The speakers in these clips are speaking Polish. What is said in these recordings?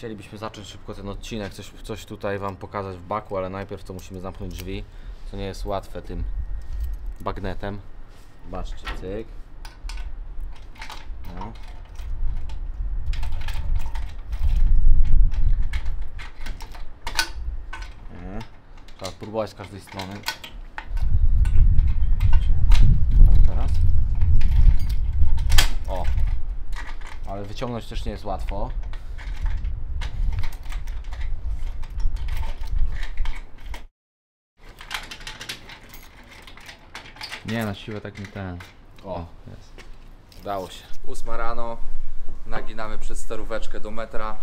Chcielibyśmy zacząć szybko ten odcinek, coś tutaj Wam pokazać w baku, ale najpierw to musimy zamknąć drzwi, co nie jest łatwe tym bagnetem. Zobaczcie, cyk. No. Trzeba spróbować z każdej strony. Teraz. O! Ale wyciągnąć też nie jest łatwo. Nie, na siłę tak nie ten. O, jest. Udało się. 8 rano, naginamy przez staróweczkę do metra,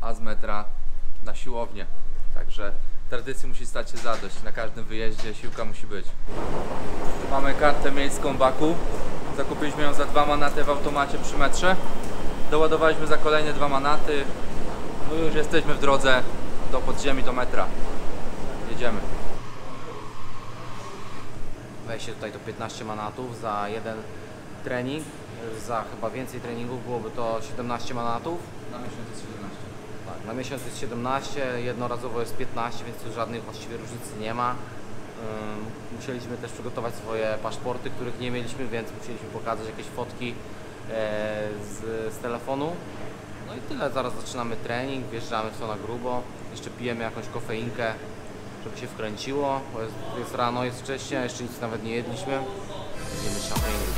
a z metra na siłownię. Także tradycji musi stać się zadość. Na każdym wyjeździe siłka musi być. Mamy kartę miejską Baku. Zakupiliśmy ją za 2 manaty w automacie przy metrze. Doładowaliśmy za kolejne 2 manaty. No już jesteśmy w drodze do podziemi, do metra. Jedziemy. Wejście tutaj to 15 manatów za jeden trening. Za chyba więcej treningów byłoby to 17 manatów. Na miesiąc jest 17. Tak, na miesiąc jest 17, jednorazowo jest 15, więc tu żadnej właściwie różnicy nie ma. Musieliśmy też przygotować swoje paszporty, których nie mieliśmy, więc musieliśmy pokazać jakieś fotki z telefonu. No i tyle, zaraz zaczynamy trening, wjeżdżamy w to na grubo. Jeszcze pijemy jakąś kofeinkę, żeby się wkręciło, bo jest rano, jest wcześnie, a jeszcze nic nawet nie jedliśmy. Będziemy się na treningu.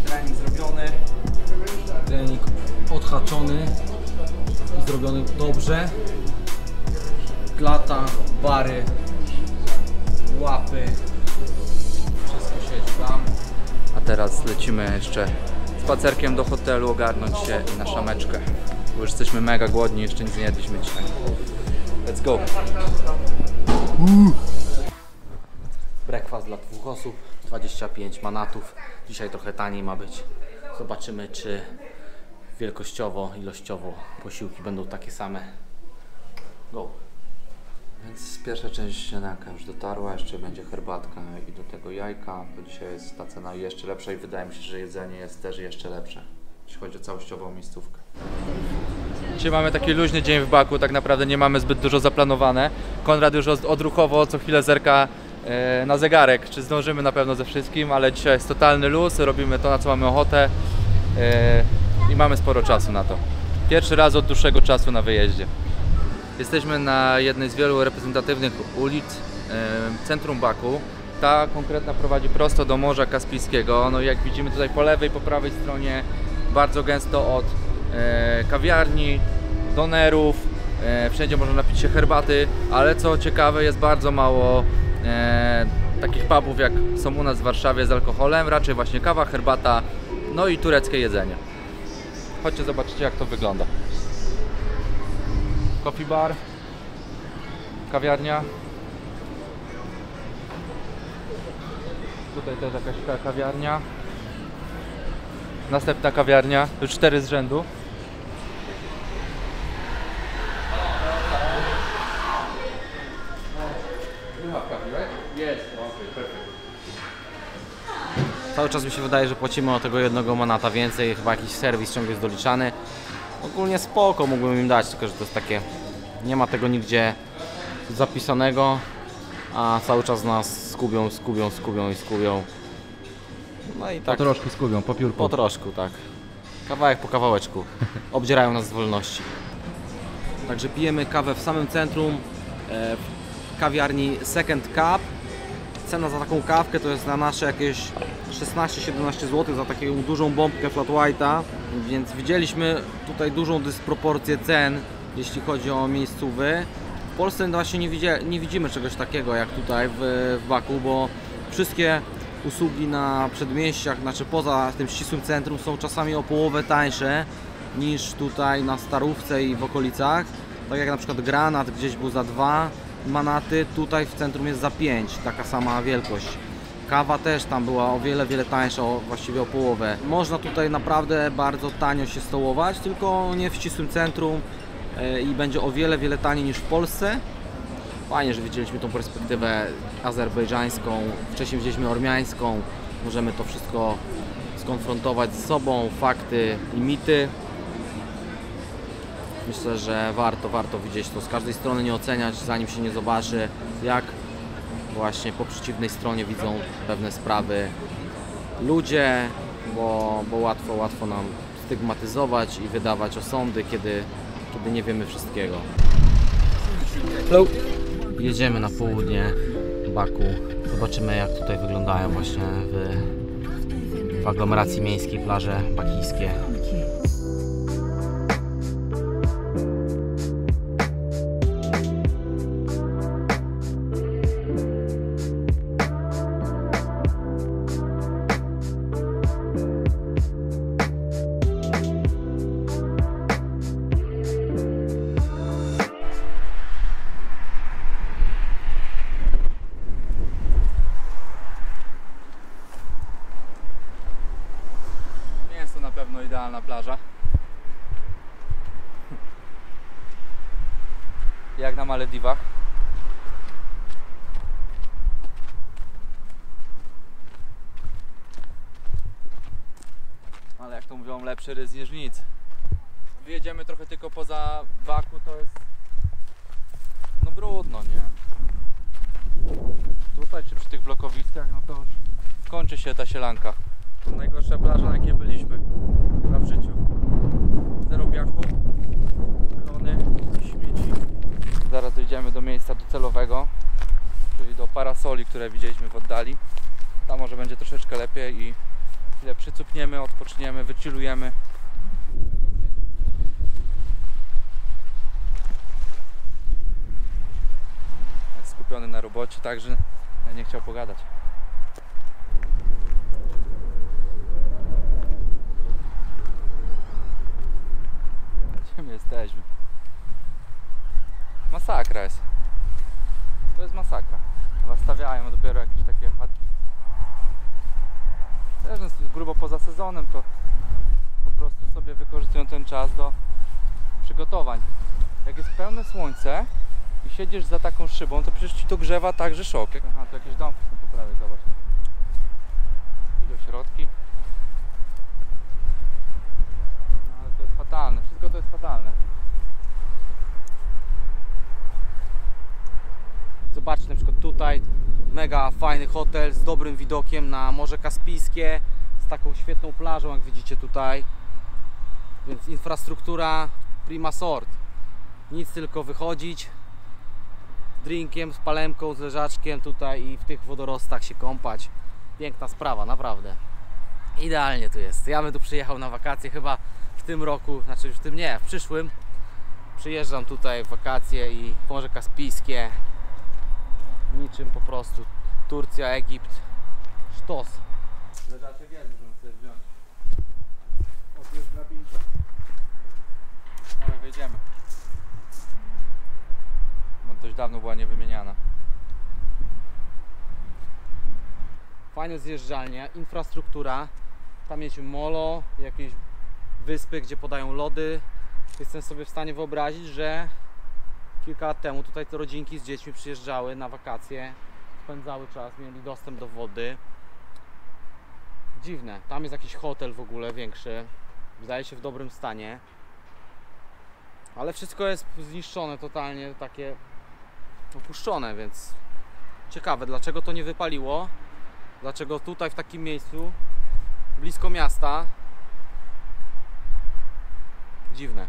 Trening zrobiony. Trening odhaczony i zrobiony dobrze. Klata, bary, łapy, wszystko siedzi tam. A teraz lecimy jeszcze spacerkiem do hotelu, ogarnąć się i na szameczkę. Bo już jesteśmy mega głodni, jeszcze nic nie jedliśmy dzisiaj. Let's go! Breakfast dla 2 osób, 25 manatów. Dzisiaj trochę taniej ma być. Zobaczymy, czy wielkościowo, ilościowo posiłki będą takie same. Go! Więc pierwsza część śniadanka już dotarła, jeszcze będzie herbatka i do tego jajka, bo dzisiaj jest ta cena jeszcze lepsza i wydaje mi się, że jedzenie jest też jeszcze lepsze, jeśli chodzi o całościową miejscówkę. Dzisiaj mamy taki luźny dzień w Baku, tak naprawdę nie mamy zbyt dużo zaplanowane. Konrad już odruchowo co chwilę zerka na zegarek, czy zdążymy na pewno ze wszystkim, ale dzisiaj jest totalny luz, robimy to, na co mamy ochotę i mamy sporo czasu na to. Pierwszy raz od dłuższego czasu na wyjeździe. Jesteśmy na jednej z wielu reprezentatywnych ulic centrum Baku. Ta konkretna prowadzi prosto do Morza Kaspijskiego. No jak widzimy tutaj po lewej, po prawej stronie bardzo gęsto od kawiarni, donerów, wszędzie można napić się herbaty, ale co ciekawe jest bardzo mało takich pubów jak są u nas w Warszawie z alkoholem, raczej właśnie kawa, herbata, no i tureckie jedzenie. Chodźcie zobaczycie jak to wygląda. Coffee bar, kawiarnia. Tutaj też jakaś kawiarnia. Następna kawiarnia, już 4 z rzędu. Cały czas mi się wydaje, że płacimy o tego jednego manata więcej, chyba jakiś serwis ciągle jest doliczany. Ogólnie spoko, mógłbym im dać, tylko że to jest takie, nie ma tego nigdzie zapisanego, a cały czas nas skubią. No i tak. Po troszku skubią, po piórku. Po troszku, tak. Kawałek po kawałeczku. Obdzierają nas z wolności. Także pijemy kawę w samym centrum, w kawiarni Second Cup. Cena za taką kawkę to jest na nasze jakieś 16-17 zł za taką dużą bombkę flat white'a, więc widzieliśmy tutaj dużą dysproporcję cen jeśli chodzi o miejscówy. W Polsce właśnie nie widzimy czegoś takiego jak tutaj w Baku, bo wszystkie usługi na przedmieściach, znaczy poza tym ścisłym centrum, są czasami o połowę tańsze niż tutaj na Starówce i w okolicach. Tak jak na przykład granat gdzieś był za 2 manaty, tutaj w centrum jest za 5, taka sama wielkość. Kawa też tam była o wiele tańsza, właściwie o połowę. Można tutaj naprawdę bardzo tanio się stołować, tylko nie w ścisłym centrum i będzie o wiele taniej niż w Polsce. Fajnie, że widzieliśmy tą perspektywę azerbejdżańską, wcześniej widzieliśmy ormiańską. Możemy to wszystko skonfrontować ze sobą, fakty i mity. Myślę, że warto widzieć to z każdej strony, nie oceniać, zanim się nie zobaczy, jak właśnie po przeciwnej stronie widzą pewne sprawy ludzie, bo łatwo nam stygmatyzować i wydawać osądy, kiedy nie wiemy wszystkiego. Hello. Jedziemy na południe Baku. Zobaczymy, jak tutaj wyglądają właśnie w aglomeracji miejskiej plaże bakijskie. Na pewno idealna plaża. Jak na Malediwach. Ale jak to mówią, lepszy rys niż nic. Wyjedziemy trochę tylko poza Baku, to jest no brudno, nie? Tutaj czy przy tych blokowiskach, no to już kończy się ta sielanka. To najgorsza plaża, na jakiej byliśmy chyba w życiu. Zero piachu, klony, śmieci. Zaraz dojdziemy do miejsca docelowego, czyli do parasoli, które widzieliśmy w oddali. Tam może będzie troszeczkę lepiej i chwilę przycupniemy, odpoczniemy, wychillujemy. Jest skupiony na robocie, także nie chciał pogadać. Gdzie my jesteśmy? Masakra jest. To jest masakra. Chyba stawiają dopiero jakieś takie chatki. Też jest grubo poza sezonem, to po prostu sobie wykorzystują ten czas do przygotowań. Jak jest pełne słońce i siedzisz za taką szybą, to przecież ci to grzewa tak, że szok. Aha, to jakieś domki są po prawej, zobacz. Idzie środki. No, ale to jest fatalne, wszystko to jest fatalne. Zobaczcie na przykład tutaj mega fajny hotel z dobrym widokiem na Morze Kaspijskie, z taką świetną plażą, jak widzicie tutaj. Więc infrastruktura prima sort. Nic, tylko wychodzić z drinkiem, z palemką, z leżaczkiem tutaj i w tych wodorostach się kąpać. Piękna sprawa, naprawdę. Idealnie tu jest. Ja bym tu przyjechał na wakacje chyba w tym roku, znaczy już w tym nie, w przyszłym. Przyjeżdżam tutaj w wakacje i Morze Kaspijskie. Niczym po prostu Turcja, Egipt, sztos. Leżaczek jest, możemy sobie wziąć. O, tu jest drabinka. Ale wejdziemy. Bo dość dawno była niewymieniana. Fajne zjeżdżalnie, infrastruktura. Tam mieliśmy molo, jakieś wyspy, gdzie podają lody. Jestem sobie w stanie wyobrazić, że kilka lat temu tutaj te rodzinki z dziećmi przyjeżdżały na wakacje, spędzały czas, mieli dostęp do wody. Dziwne, tam jest jakiś hotel w ogóle większy, wydaje się w dobrym stanie, ale wszystko jest zniszczone totalnie, takie opuszczone, więc ciekawe, dlaczego to nie wypaliło, dlaczego tutaj w takim miejscu, blisko miasta. Dziwne.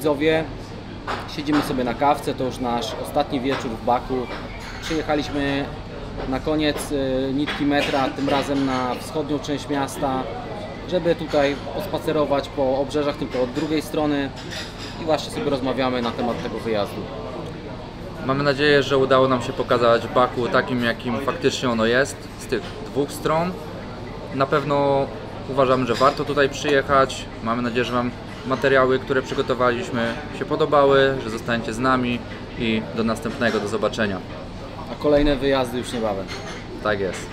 widzowie. Siedzimy sobie na kawce, to już nasz ostatni wieczór w Baku. Przyjechaliśmy na koniec nitki metra, tym razem na wschodnią część miasta, żeby tutaj pospacerować po obrzeżach, tylko od drugiej strony i właśnie sobie rozmawiamy na temat tego wyjazdu. Mamy nadzieję, że udało nam się pokazać Baku takim, jakim faktycznie ono jest, z tych dwóch stron. Na pewno uważamy, że warto tutaj przyjechać. Mamy nadzieję, że Wam materiały, które przygotowaliśmy, się podobały, że zostaniecie z nami i do następnego, do zobaczenia. A kolejne wyjazdy już niebawem. Tak jest.